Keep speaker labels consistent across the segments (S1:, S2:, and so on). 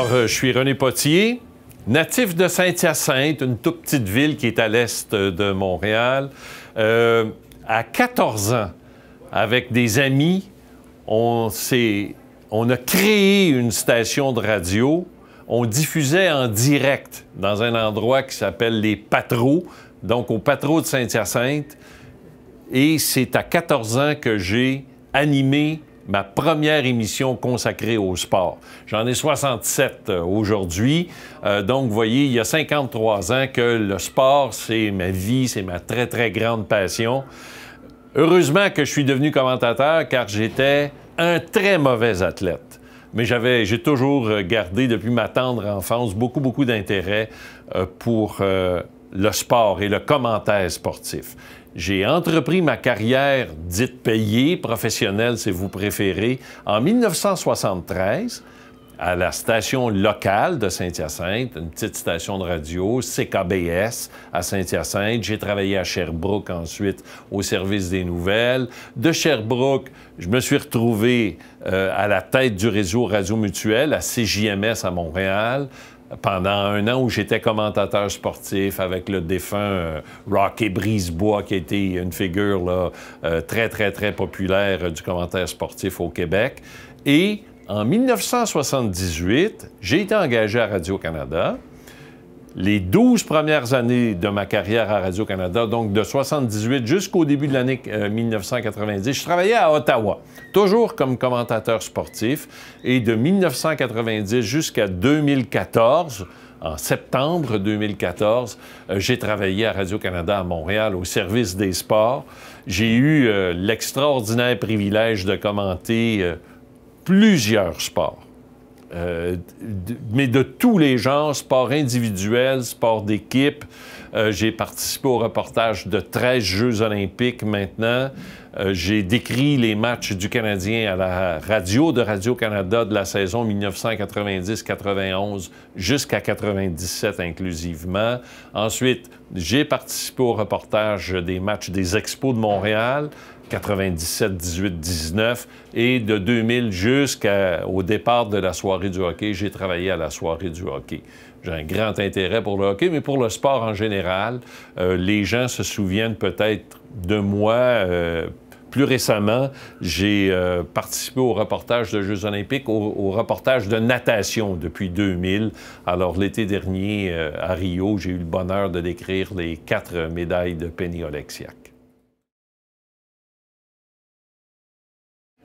S1: Alors, je suis René Potier, natif de Saint-Hyacinthe, une toute petite ville qui est à l'est de Montréal. À 14 ans, avec des amis, on a créé une station de radio. On diffusait en direct dans un endroit qui s'appelle les Patros, donc au Patros de Saint-Hyacinthe. Et c'est à 14 ans que j'ai animé ma première émission consacrée au sport. J'en ai 67 aujourd'hui. Donc, vous voyez, il y a 53 ans que le sport, c'est ma vie, c'est ma très, très grande passion. Heureusement que je suis devenu commentateur, car j'étais un très mauvais athlète. Mais j'ai toujours gardé, depuis ma tendre enfance, beaucoup d'intérêt pour le sport et le commentaire sportif. J'ai entrepris ma carrière dite payée, professionnelle si vous préférez, en 1973 à la station locale de Saint-Hyacinthe, une petite station de radio, CKBS à Saint-Hyacinthe. J'ai travaillé à Sherbrooke ensuite au service des nouvelles. De Sherbrooke, je me suis retrouvé à la tête du réseau Radio Mutuel à CJMS à Montréal, pendant un an où j'étais commentateur sportif avec le défunt Rocky Brisebois, qui a été une figure là, très populaire du commentaire sportif au Québec. Et en 1978, j'ai été engagé à Radio-Canada. Les 12 premières années de ma carrière à Radio-Canada, donc de 78 jusqu'au début de l'année 1990, je travaillais à Ottawa, toujours comme commentateur sportif. Et de 1990 jusqu'à 2014, en septembre 2014, j'ai travaillé à Radio-Canada à Montréal au service des sports. J'ai eu l'extraordinaire privilège de commenter plusieurs sports. Mais de tous les genres, sport individuel, sport d'équipe. J'ai participé au reportage de 13 Jeux olympiques maintenant. J'ai décrit les matchs du Canadien à la radio de Radio-Canada de la saison 1990-91 jusqu'à 97 inclusivement. Ensuite, j'ai participé au reportage des matchs des Expos de Montréal, 97, 18, 19, et de 2000 jusqu'au départ de la soirée du hockey, j'ai travaillé à la soirée du hockey. J'ai un grand intérêt pour le hockey, mais pour le sport en général. Les gens se souviennent peut-être de moi. Plus récemment, j'ai participé au reportage de Jeux olympiques, au reportage de natation depuis 2000. Alors, l'été dernier, à Rio, j'ai eu le bonheur de décrire les 4 médailles de Penny Oleksiak.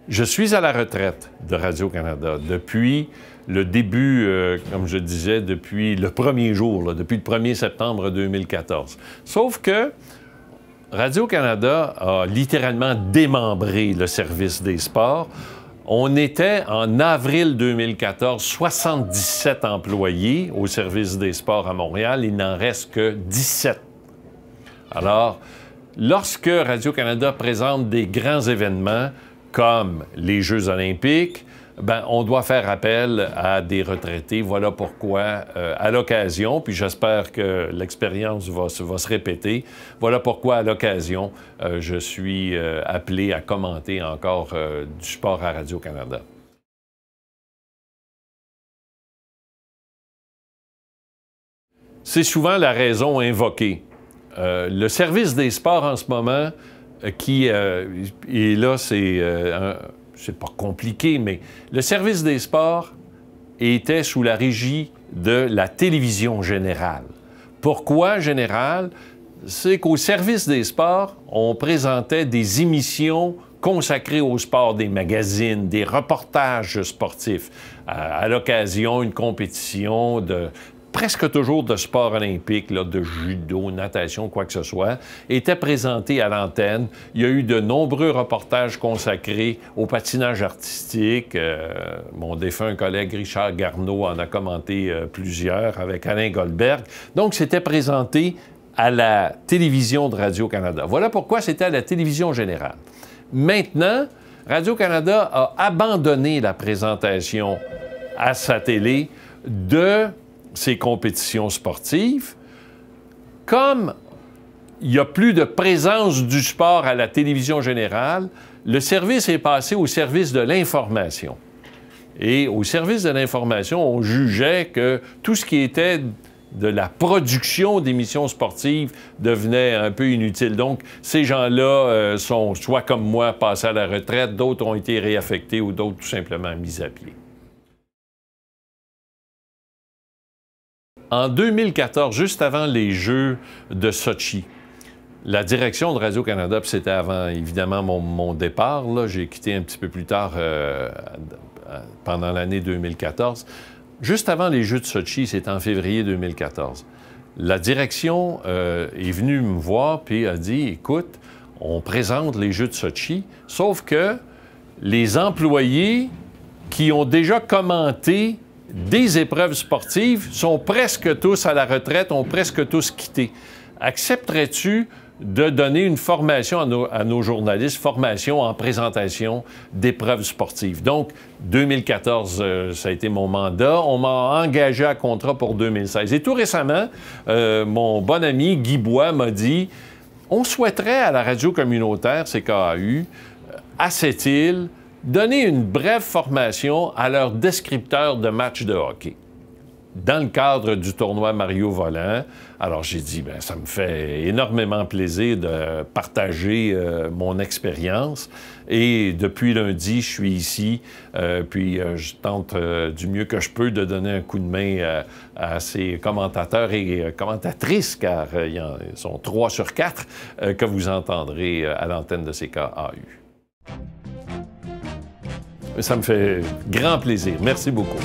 S1: Je suis à la retraite de Radio-Canada depuis le début, comme je disais, depuis le premier jour, là, depuis le 1er septembre 2014. Sauf que Radio-Canada a littéralement démembré le service des sports. On était, en avril 2014, 77 employés au service des sports à Montréal. Il n'en reste que 17. Alors, lorsque Radio-Canada présente des grands événements, comme les Jeux olympiques, ben, on doit faire appel à des retraités. Voilà pourquoi, à l'occasion, puis j'espère que l'expérience va se répéter, voilà pourquoi, à l'occasion, je suis appelé à commenter encore du sport à Radio-Canada. C'est souvent la raison invoquée. Le service des sports en ce moment, et là, c'est pas compliqué, mais le service des sports était sous la régie de la télévision générale. Pourquoi générale? C'est qu'au service des sports, on présentait des émissions consacrées au sport, des magazines, des reportages sportifs. À l'occasion, une compétition presque toujours de sport olympique, là, de judo, natation, quoi que ce soit, était présenté à l'antenne. Il y a eu de nombreux reportages consacrés au patinage artistique. Mon défunt collègue Richard Garneau en a commenté plusieurs avec Alain Goldberg. Donc, c'était présenté à la télévision de Radio-Canada. Voilà pourquoi c'était à la télévision générale. Maintenant, Radio-Canada a abandonné la présentation à sa télé de ces compétitions sportives. Comme il n'y a plus de présence du sport à la télévision générale, le service est passé au service de l'information. Et au service de l'information, on jugeait que tout ce qui était de la production d'émissions sportives devenait un peu inutile. Donc, ces gens-là sont, soit comme moi, passés à la retraite, d'autres ont été réaffectés ou d'autres tout simplement mis à pied. En 2014, juste avant les Jeux de Sochi, la direction de Radio-Canada, puis c'était avant, évidemment, mon départ, j'ai quitté un petit peu plus tard pendant l'année 2014. Juste avant les Jeux de Sochi, c'était en février 2014. La direction est venue me voir puis a dit, écoute, on présente les Jeux de Sochi, sauf que les employés qui ont déjà commenté des épreuves sportives sont presque tous à la retraite, ont presque tous quitté. Accepterais-tu de donner une formation à nos journalistes, formation en présentation d'épreuves sportives? Donc, 2014, ça a été mon mandat. On m'a engagé à contrat pour 2016. Et tout récemment, mon bon ami Guy Bois m'a dit, on souhaiterait à la radio communautaire, CKAU, à Sept-Îles, donner une brève formation à leurs descripteurs de matchs de hockey dans le cadre du tournoi Mario Volant. Alors, j'ai dit, bien, ça me fait énormément plaisir de partager mon expérience. Et depuis lundi, je suis ici, puis je tente du mieux que je peux de donner un coup de main à ces commentateurs et commentatrices, car ils sont 3 sur 4 que vous entendrez à l'antenne de CKAU. Ça me fait grand plaisir. Merci beaucoup.